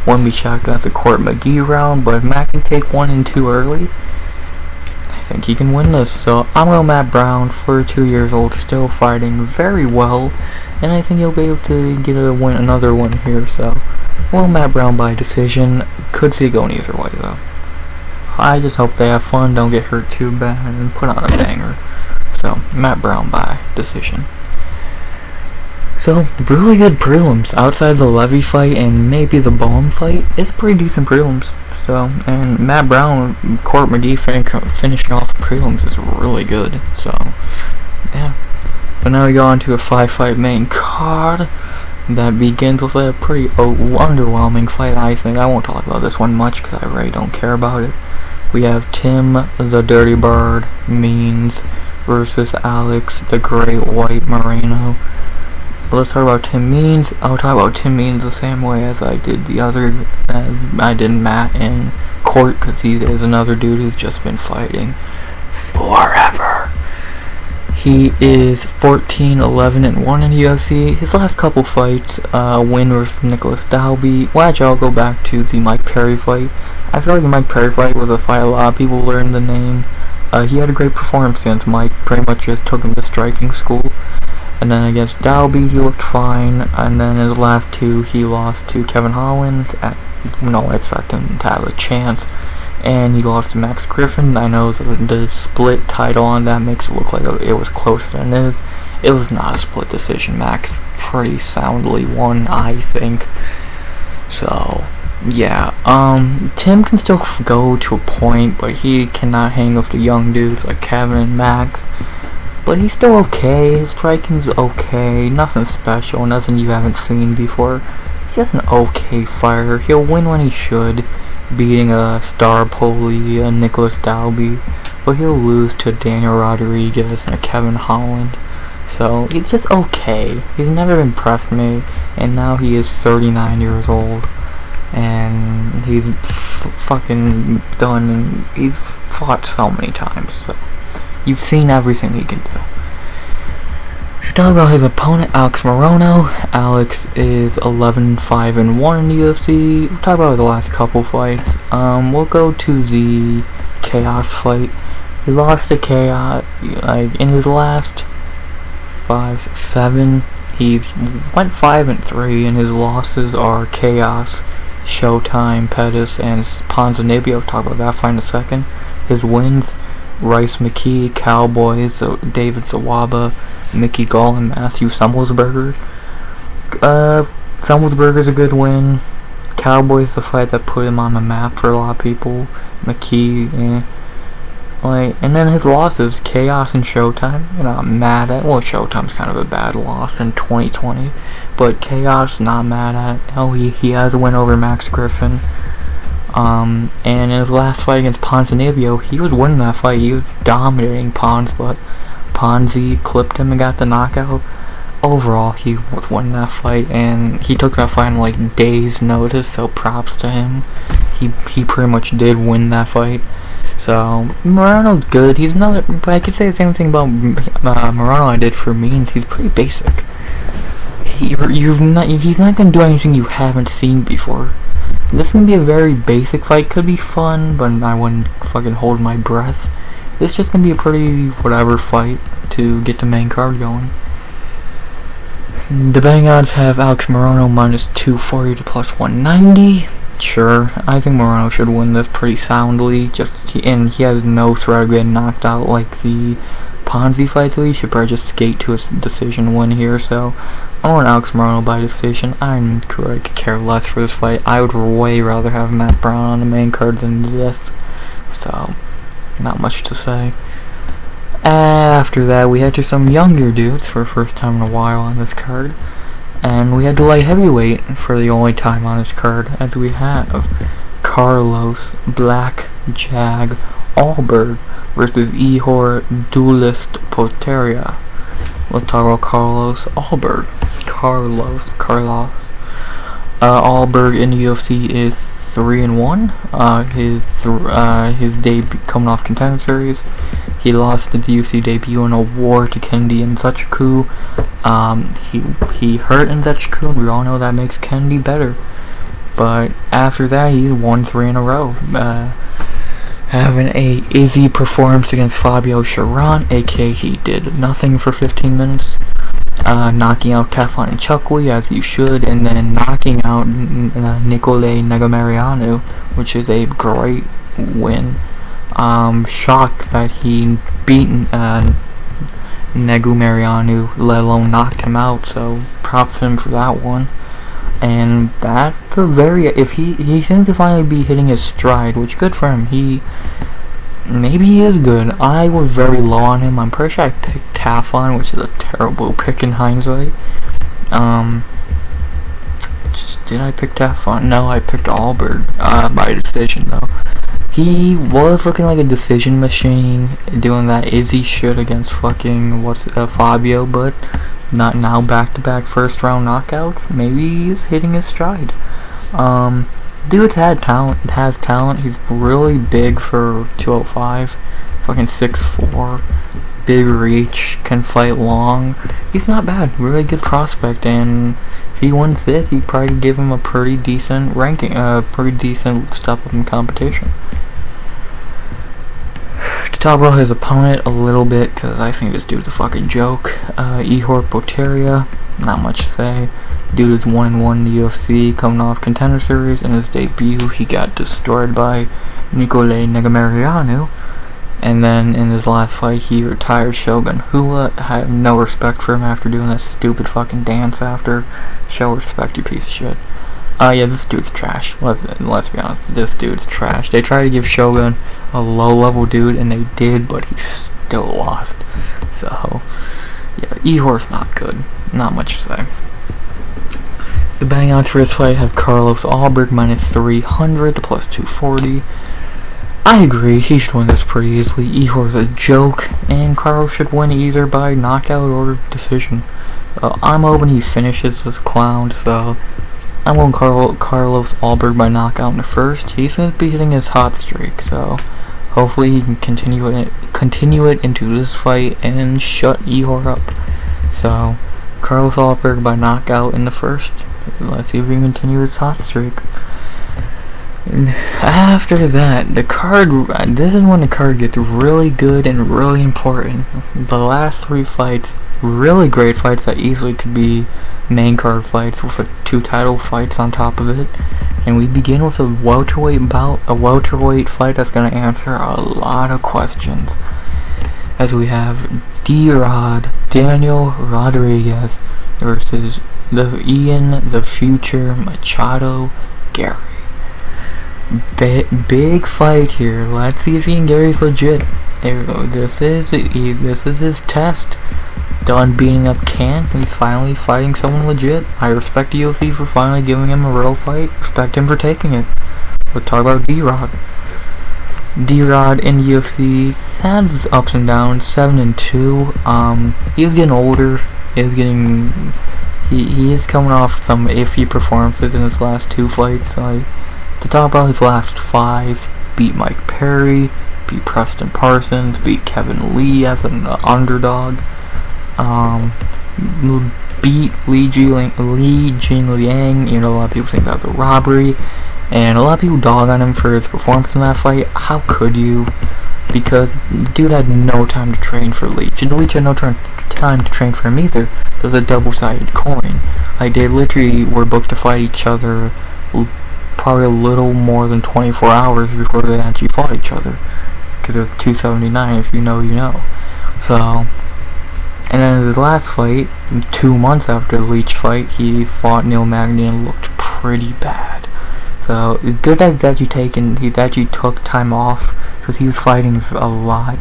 Wouldn't be shocked if that's a Court McGee round, but if Matt can take 1 and 2 early, think he can win this. So I'm going Matt Brown, 42 years old, still fighting very well, and I think he'll be able to get another win here. So, well, Matt Brown by decision. Could see it going either way though. I just hope they have fun, don't get hurt too bad, and put on a banger. So, Matt Brown by decision. So, really good prelims. Outside the Levy fight and maybe the Bohm fight, it's pretty decent prelims. So, and Matt Brown, McGee finishing off the prelims is really good. So, yeah. But now we go on to a 5-fight main card that begins with a pretty underwhelming fight, I think. I won't talk about this one much because I really don't care about it. We have Tim the Dirty Bird Means versus Alex the Great White Morono. Let's talk about Tim Means. I'll talk about Tim Means the same way as I did Matt in court, because he is another dude who's just been fighting forever. He is 14-11-1 in the UFC. His last couple fights, win versus Nicholas Dalby. Well, actually, I'll go back to the Mike Perry fight. I feel like the Mike Perry fight was a fight a lot of people learned the name. He had a great performance against Mike. Pretty much just took him to striking school. And then against Dalby, he looked fine. And then his last two, he lost to Kevin Holland. No one expected him to have a chance. And he lost to Max Griffin. I know the split title on that makes it look like it was closer than it is. It was not a split decision. Max pretty soundly won, I think. So, yeah. Tim can still go to a point, but he cannot hang with the young dudes like Kevin and Max. But he's still okay. His striking's okay. Nothing special. Nothing you haven't seen before. He's just an okay fighter. He'll win when he should, beating a Star Poli, a Nicholas Dalby. But he'll lose to Daniel Rodriguez and a Kevin Holland. So he's just okay. He's never impressed me. And now he is 39 years old. And he's fucking done. He's fought so many times. So you've seen everything he can do. Should talk about his opponent, Alex Morono. Alex is 11-5-1 in the UFC. We'll talk about the last couple fights. We'll go to the Chaos fight. He lost to Chaos. In his last 7, he went 5-3, and his losses are Chaos, Showtime, Pettis, and Ponzinibbio. We'll talk about that fight in a second. His wins: Rice McKee, Cowboys, David Zawaba, Mickey Gall, and Matthew Summersberger. Summersberger's a good win. Cowboys, the fight that put him on the map for a lot of people. McKee, and then his losses: Chaos and Showtime. You're not mad at. Well, Showtime's kind of a bad loss in 2020, but Chaos, not mad at. Oh, he has a win over Max Griffin. And in his last fight against Ponzinibbio, he was winning that fight. He was dominating Ponz, but Ponzi clipped him and got the knockout. Overall, he was winning that fight, and he took that fight in like days' notice, so props to him. He pretty much did win that fight. So Morono's good. He's not. But I could say the same thing about Morono I did for Means. He's pretty basic. He's not gonna do anything you haven't seen before. This is gonna be a very basic fight. Could be fun, but I wouldn't fucking hold my breath. This is just gonna be a pretty whatever fight to get the main card going. The betting odds have Alex Morono minus 240 to plus 190. Sure, I think Morono should win this pretty soundly. And he has no threat of getting knocked out like the Ponzi fight, so he should probably just skate to a decision win here. So I want Alex Morono by decision. I could care less for this fight. I would way rather have Matt Brown on the main card than this. So not much to say. After that, we had to some younger dudes for the first time in a while on this card. And we had to light heavyweight for the only time on this card, as we have Carlos Black Jag Ulberg versus Ihor Duelist Potieria. Let's talk about Carlos Ulberg. Ulberg in the UFC is 3-1. His debut coming off Contender Series. He lost the UFC debut in a war to Kennedy Nzechukwu. He hurt Nzechukwu, and we all know that makes Kennedy better. But after that, he's won 3 in a row. having a easy performance against Fabio Sharon, aka he did nothing for 15 minutes. Knocking out Teflon and Chukwi as you should, and then knocking out Nicolai Negamarianu, which is a great win. Shocked that he beat Negamarianu, let alone knocked him out, so props to him for that one. And that's a very, if he seems to finally be hitting his stride, which good for him. Maybe he is good. I was very low on him. I'm pretty sure I picked Teflon, which is a terrible pick in hindsight. Did I pick Teflon? No, I picked Ulberg by decision though. He was looking like a decision machine, doing that Izzy shit against fucking Fabio, but not now. Back-to-back first-round knockouts. Maybe he's hitting his stride. Dude has talent. He's really big for 205. Fucking 6'4", big reach, can fight long. He's not bad. Really good prospect, and if he wins this, he'd probably give him a pretty decent ranking, pretty decent step up in competition. To talk about his opponent a little bit, because I think this dude's a fucking joke. Ihor Potieria, not much to say. Dude is 1-1 in the UFC, coming off Contender Series. In his debut, he got destroyed by Nicolai Negamarianu. And then in his last fight, he retired Shogun, who I have no respect for him after doing that stupid fucking dance after. Show respect, you piece of shit. Yeah, this dude's trash. Let's be honest, this dude's trash. They tried to give Shogun a low-level dude, and they did, but he still lost. So, yeah, Ihor's not good. Not much to say. The betting odds for this fight have Carlos Ulberg minus 300 to plus 240. I agree, he should win this pretty easily. Ihor's a joke, and Carlos should win either by knockout or decision. I'm hoping he finishes this clown, so I'm going Carlos Ulberg by knockout in the first. He seems to be hitting his hot streak, so hopefully he can continue it into this fight and shut Ihor up. So, Carlos Ulberg by knockout in the first. Let's see if we can continue his hot streak. After that, the card, this is when the card gets really good and really important. The last three fights, really great fights that easily could be main card fights with 2 title fights on top of it. And we begin with a welterweight bout, a welterweight fight that's going to answer a lot of questions. As we have D-Rod, Daniel Rodriguez versus the Yeon, the Future, Machado, Garry. Big fight here. Let's see if Garry's legit. This is his test. Done beating up Can. He's finally fighting someone legit. I respect the UFC for finally giving him a real fight. Respect him for taking it. Let's talk about D-Rod. D-Rod in the UFC has his ups and downs. 7-2. He's getting older. He is coming off some iffy performances in his last 2 fights. To talk about his last 5, beat Mike Perry, beat Preston Parsons, beat Kevin Lee as an underdog, beat Li Jingliang. You know, a lot of people think that was a robbery, and a lot of people dog on him for his performance in that fight. How could you? Because the dude had no time to train for Leach, and Leach had no time to train for him either. So it was a double-sided coin. Like, they literally were booked to fight each other probably a little more than 24 hours before they actually fought each other, because it was 279. If you know, you know. So, and then his last fight, 2 months after the Leach fight, he fought Neil Magny and looked pretty bad. So it's good that he actually took time off, because he was fighting a lot.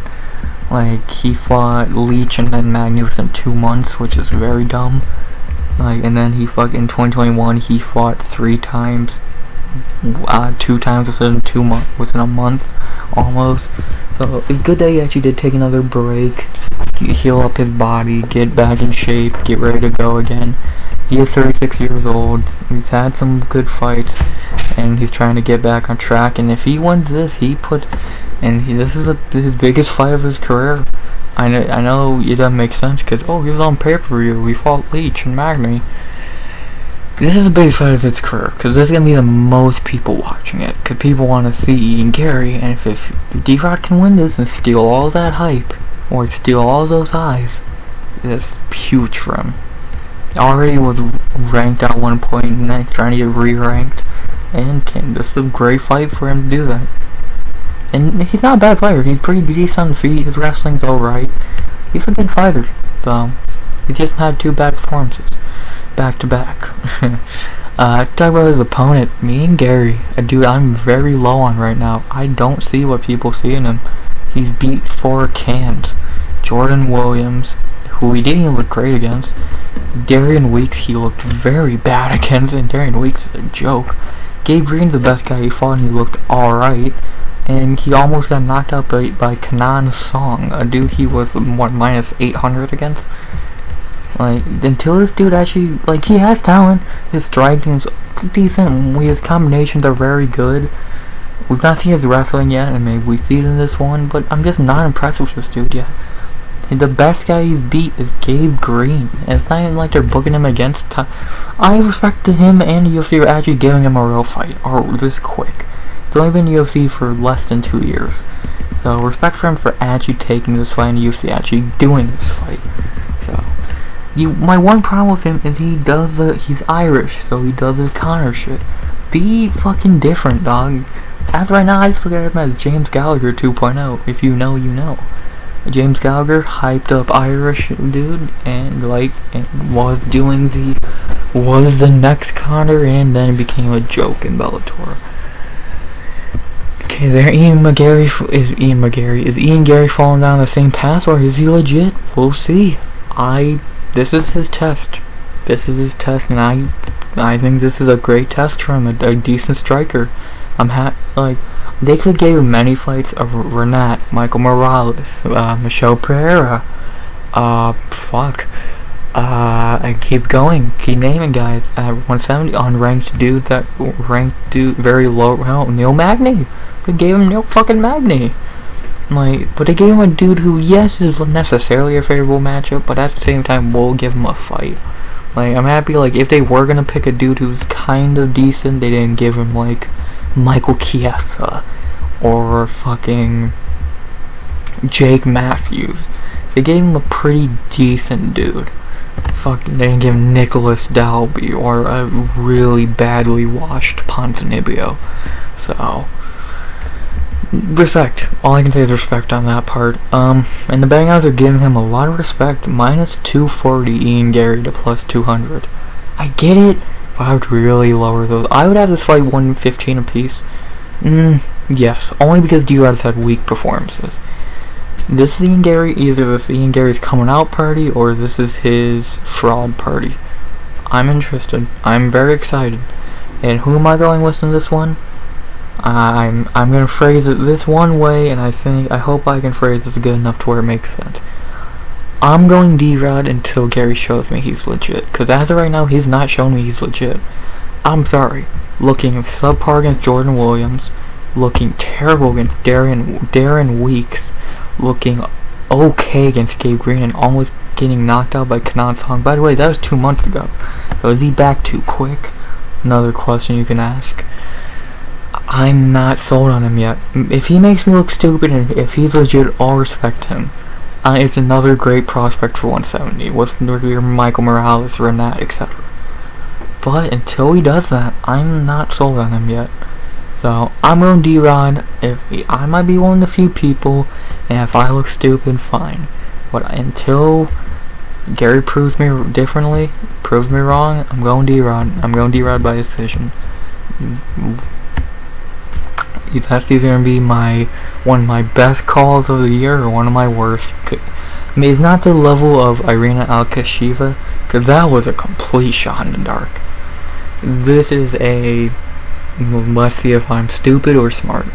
Like, he fought Leach and then Magny within 2 months, which is very dumb. Like, and then he fucking in 2021 he fought 3 times. 2 times within a month almost. So it's good that he actually did take another break, heal up his body, get back in shape, get ready to go again. He is 36 years old. He's had some good fights, and he's trying to get back on track. And if he wins this, this is his biggest fight of his career. I know it doesn't make sense because he was on pay-per-view. We fought Leach and Magny. this is the biggest fight of his career, because this is going to be the most people watching it, because people want to see Ian Garry, and if D-Rod can win this and steal all that hype, or steal all those eyes, it's huge for him. Already was ranked at one point, and now he's trying to get re-ranked, and this is a great fight for him to do that. And he's not a bad fighter, he's pretty decent on the feet, his wrestling's alright, he's a good fighter, so he just had 2 bad performances. Back to back. Talk about his opponent, me and Garry, a dude I'm very low on right now. I don't see what people see in him. He's beat 4 cans. Jordan Williams, who he didn't look great against. Darian Weeks, he looked very bad against, and Darian Weeks is a joke. Gabe Green's the best guy he fought, and he looked alright. And he almost got knocked out by Kanan Song, a dude he was, what, minus 800 against? Like, until this dude actually, like, he has talent, his striking is decent, his combinations are very good. We've not seen his wrestling yet, and maybe we see it in this one, but I'm just not impressed with this dude yet. The best guy he's beat is Gabe Green, and it's not even like they're booking him against I respect to him and the UFC for actually giving him a real fight, or this quick. He's only been in the UFC for less than 2 years. So, respect for him for actually taking this fight in the UFC, actually doing this fight. So, my one problem with him is he's Irish, so he does the counter shit. Be fucking different, dog. As right now, I just look at him as James Gallagher 2.0. If you know, you know. James Gallagher, hyped up Irish dude, and was the next counter, and then became a joke in Bellator. Okay, there is Ian Garry falling down the same path, or is he legit? We'll see. This is his test. This is his test, and I think this is a great test for him. A decent striker. They could give him many fights of Renat, Michael Morales, Michelle Pereira. I keep going, keep naming guys at 170 unranked dudes that ranked dude very low. Neil Magny. They gave him Neil fucking Magny. But they gave him a dude who, yes, is necessarily a favorable matchup, but at the same time will give him a fight. I'm happy, if they were gonna pick a dude who's kind of decent, they didn't give him, Michael Chiesa, or fucking Jake Matthews. They gave him a pretty decent dude. They didn't give him Nicholas Dalby, or a really badly washed Ponzinibbio. So, respect. All I can say is respect on that part. And the betting odds are giving him a lot of respect. Minus 240 Ian Garry to plus 200. I get it, but I would really lower those. I would have this fight 115 apiece. Yes, only because D-Rod's had weak performances. This is Ian Garry, either this is Ian Garry's coming out party, or this is his fraud party. I'm interested. I'm very excited. And who am I going with in this one? I'm gonna phrase it this one way, and I hope I can phrase this good enough to where it makes sense. I'm going D-Rod until Garry shows me he's legit, because as of right now, he's not showing me he's legit. I'm sorry. Looking subpar against Jordan Williams, looking terrible against Darren Weeks, looking okay against Gabe Green, and almost getting knocked out by Kanan Song. By the way, that was 2 months ago. So is he back too quick? Another question you can ask. I'm not sold on him yet. If he makes me look stupid, and if he's legit, I'll respect him. It's another great prospect for 170 with your Michael Morales, Renat, etc. But until he does that, I'm not sold on him yet. So I'm going D-Rod. I might be one of the few people, and if I look stupid, fine. But until Garry proves me differently, proves me wrong, I'm going D-Rod. I'm going D-Rod by decision. That's either going to be one of my best calls of the year or one of my worst. It's not the level of Irina Alkasheva, because that was a complete shot in the dark. This is let's see if I'm stupid or smart.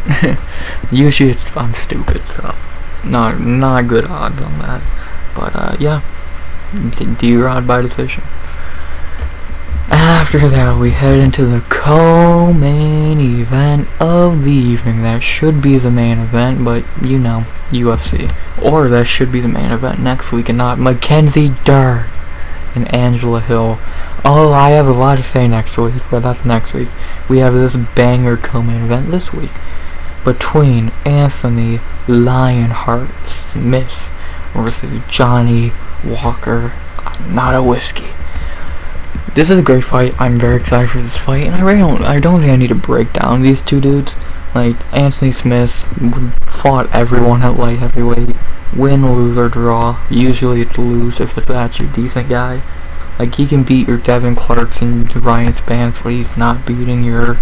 Usually I'm stupid, so not good odds on that. But yeah, D-Rod by decision. After that, we head into the co-main event of the evening. That should be the main event, but you know, UFC. Or that should be the main event next week, and not Mackenzie Dern and Angela Hill. Oh, I have a lot to say next week, but that's next week. We have this banger co-main event this week between Anthony Lionheart Smith versus Johnny Walker, not a whiskey. This is a great fight. I'm very excited for this fight, and I don't think I need to break down these two dudes. Like, Anthony Smith fought everyone at light heavyweight, win, lose, or draw. Usually it's lose if it's actually a decent guy. Like, he can beat your Devin Clarks and Ryan Spence, but he's not beating your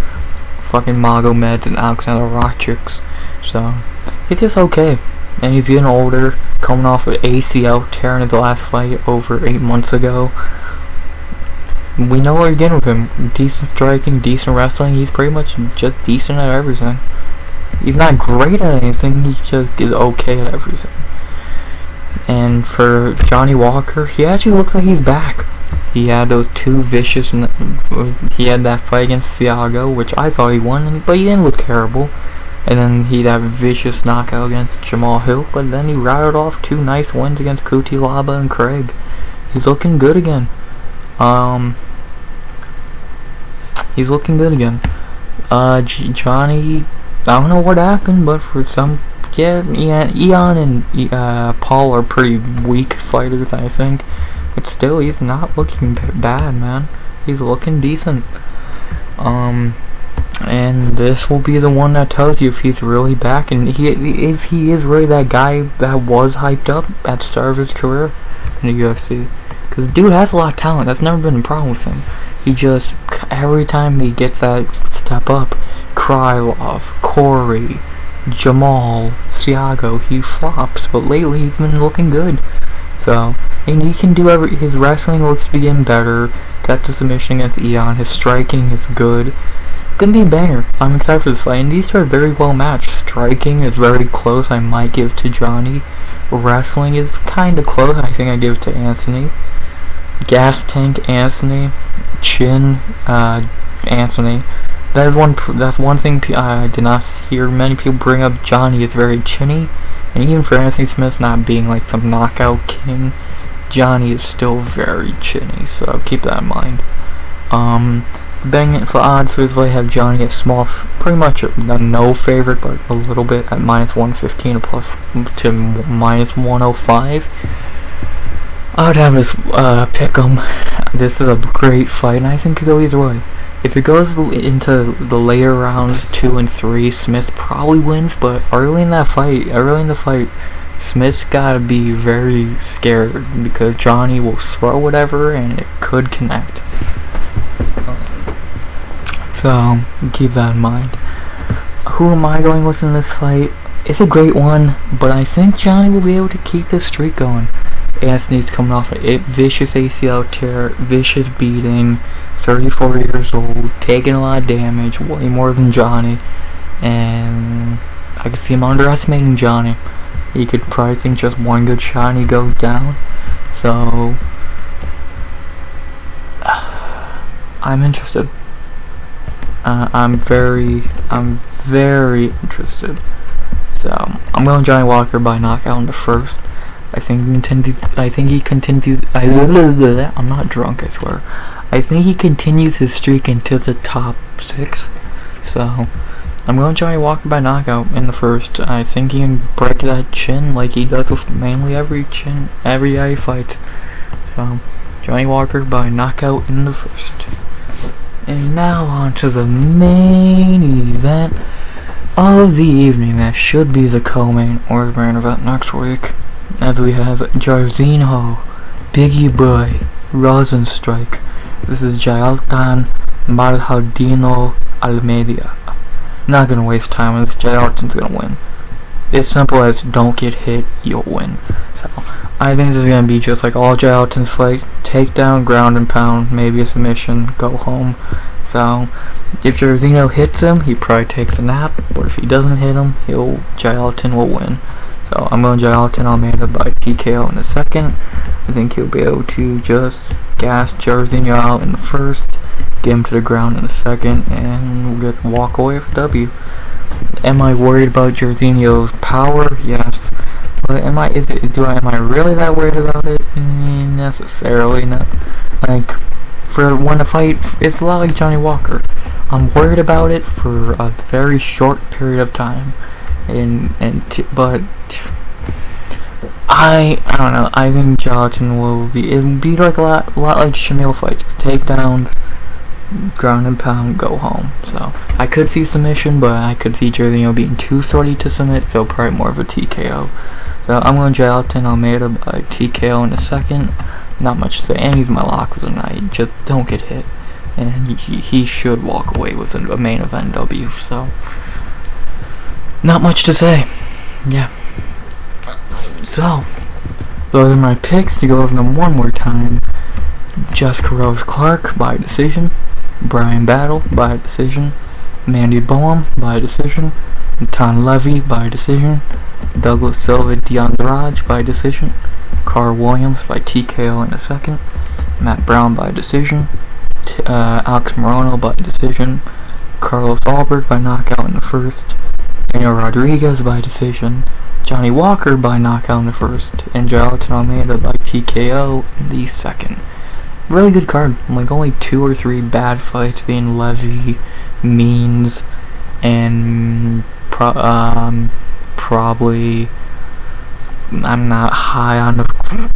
fucking Magomeds and Alexander Rakics. So, it's just okay. And he's getting older, coming off an ACL tear in his last fight over 8 months ago. We know what we're getting with him. Decent striking, decent wrestling. He's pretty much just decent at everything. He's not great at anything, he just is okay at everything. And for Johnny Walker, he actually looks like he's back. He had those two vicious, he had that fight against Thiago, which I thought he won, but he didn't look terrible. And then he had that vicious knockout against Jamal Hill, but then he routed off two nice wins against Kuti Laba and Craig. He's looking good again. He's looking good again. Johnny, I don't know what happened, but for some, Yeon and Paul are pretty weak fighters, I think. But still, he's not looking bad, man. He's looking decent. And this will be the one that tells you if he's really back, and if he is really that guy that was hyped up at the start of his career in the UFC. Because the dude has a lot of talent. That's never been a problem with him. He just, every time he gets that step up, Krylov, Corey, Jamal, Thiago, he flops. But lately, he's been looking good. So, and he can do his wrestling looks to be getting better. Got the submission against Ihor. His striking is good. Gonna be a banger. I'm excited for this fight. And these two are very well matched. Striking is very close. I might give to Johnny. Wrestling is kind of close. I think I give to Anthony. Gas tank Anthony. Chin Anthony. That's one thing I did not hear many people bring up. Johnny is very chinny. And even for Anthony Smith not being like some knockout king, Johnny is still very chinny, so keep that in mind. For odds for this fight, I have Johnny at small, pretty much a no favorite, but a little bit at -115 plus to -105. I would have this pick 'em. This is a great fight, and I think it could go either way. If it goes into the later rounds 2 and 3, Smith probably wins, but early in the fight, Smith's gotta be very scared because Johnny will throw whatever and it could connect. So keep that in mind. Who am I going with in this fight? It's a great one, but I think Johnny will be able to keep this streak going. Anthony's coming off a vicious ACL tear, vicious beating, 34 years old, taking a lot of damage, way more than Johnny, and I could see him underestimating Johnny. He could probably think just one good shot and he goes down. So I'm interested. I'm very interested. So I'm going Johnny Walker by knockout in the first. I think he continues. I'm not drunk, I swear. I think he continues his streak into the top 6. So I'm going Johnny Walker by knockout in the first. I think he can break that chin like he does with mainly every guy he fights. So Johnny Walker by knockout in the first. And now on to the main event of the evening. That should be the co-main or the main event next week. As we have Jairzinho, Biggie Boy, Rozenstruik. This is Jailton, Machado, Almeida. Not gonna waste time on this. Jailton's gonna win. It's simple as don't get hit, you'll win. So I think this is gonna be just like all Jailton's fights. Takedown, ground and pound, maybe a submission, go home. So if Jairzinho hits him, he probably takes a nap. But if he doesn't hit him, Jailton will win. So I'm going Jailton Almeida by TKO in the second. I think he'll be able to just gas Jairzinho out in the first, get him to the ground in the second, and we'll walk away with a W. Am I worried about Jairzinho's power? Yes. But am I really that worried about it? Necessarily not. Like, for when a fight, it's a lot like Johnny Walker. I'm worried about it for a very short period of time, but I don't know. I think Jailton it'll be like a lot like Shamil fight, just takedowns, ground and pound, go home. So I could see submission, but I could see Jairzinho being too sturdy to submit, so probably more of a TKO. So I'm going Jailton Almeida by TKO in a second. Not much to say, and he's my lock for the night. Just don't get hit, and he should walk away with a main event W. So not much to say. Yeah. So those are my picks. To go over them one more time: Jessica Rose Clark by decision, Bryan Battle by decision, Mandy Bohm by decision, Natan Levy by decision, Douglas Silva Andrade by decision, Karl Williams by TKO in a second, Matt Brown by decision, Alex Morono by decision, Carlos Ulberg by knockout in the first, Daniel Rodriguez by decision, Johnny Walker by knockout in the first, and Jailton Almeida by TKO in the second. Really good card. Like only 2 or 3 bad fights, being Levy, Means, and probably I'm not high on the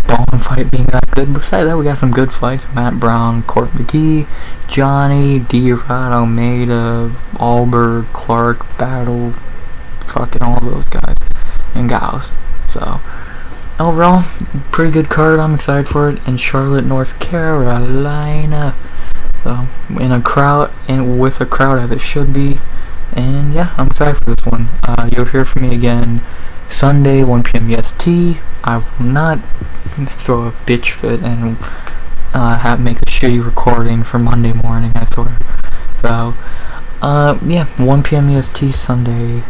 Bohm fight being that good. Besides that, we got some good fights: Matt Brown, McGee, Johnny, D-Rod, Almeida, Ulberg, Clark, Battle, fucking all those guys, and gals. So overall, pretty good card. I'm excited for it in Charlotte, North Carolina. So in a crowd, and with a crowd as it should be. And yeah, I'm excited for this one. You'll hear from me again Sunday, 1 p.m. EST. I will not throw a bitch fit and make a shitty recording for Monday morning, I swear. So yeah, 1 p.m. EST Sunday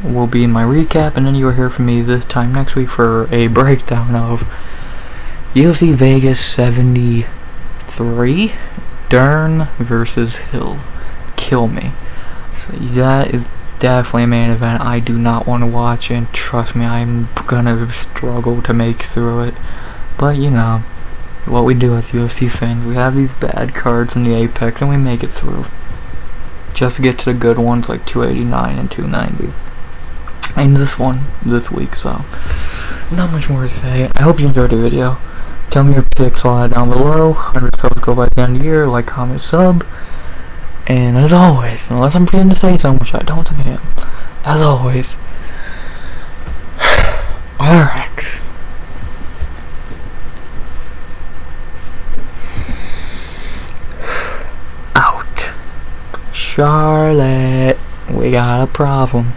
will be in my recap, and then you will hear from me this time next week for a breakdown of UFC Vegas 73, Dern versus Hill. Kill me. So that is definitely a main event I do not want to watch, and trust me, I'm gonna struggle to make through it. But you know what we do as UFC fans, we have these bad cards in the Apex and we make it through just to get to the good ones like 289 and 290 and this one this week. So not much more to say. I hope you enjoyed the video. Tell me your picks all that down below. 100 subs go by the end of the year. Like, comment, sub. And as always, unless I'm forgetting to say something, which I don't think I am, as always, RX. Out. Charlotte, we got a problem.